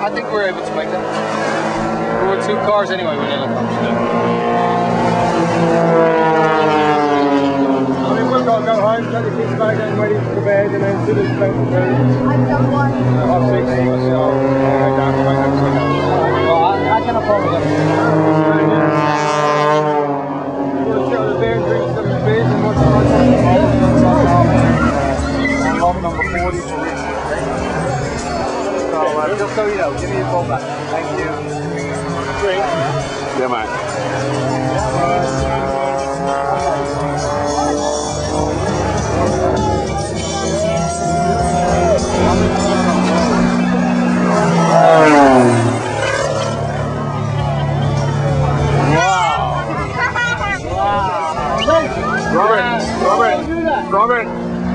I think we're able to make that. We were 2 cars anyway when it comes to I mean, we've got to go home, get the kids back and ready for bed, and then do the special food. I've done one. I'll see you, so I'll go down to my next one. well, I can apologize. We'll sit on the bed, drink some beers, and watch the number 40 for me. Just so you know, give me a call back. Thank you. Drink. Yeah, mate.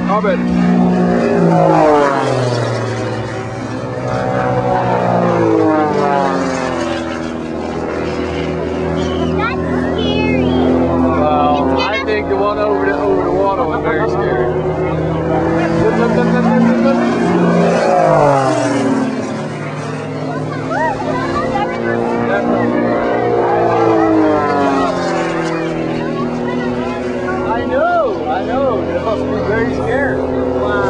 Robert. Well, I think the one over the water was very scary. I know. That must be very scary. Wow.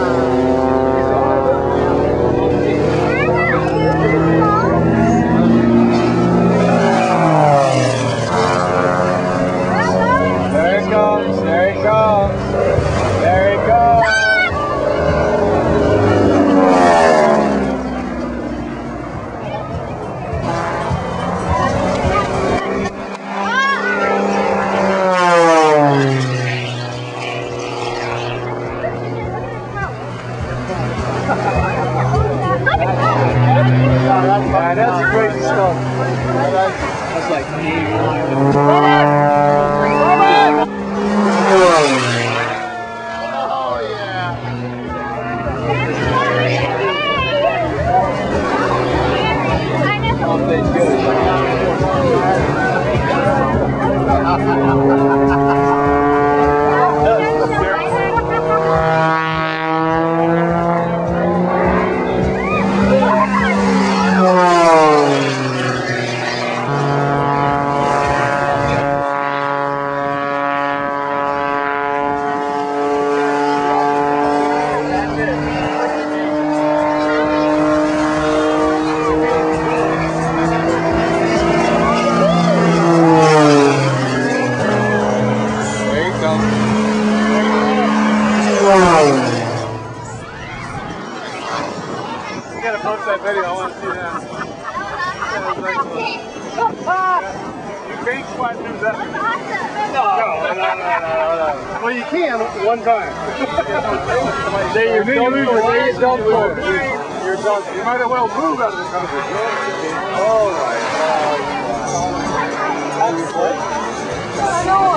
that video. I want to see that. You can't quite do that. No. Well, you can one time. Say you're done. You're done. You're done. You might as well move out of the country. Oh my God. I know.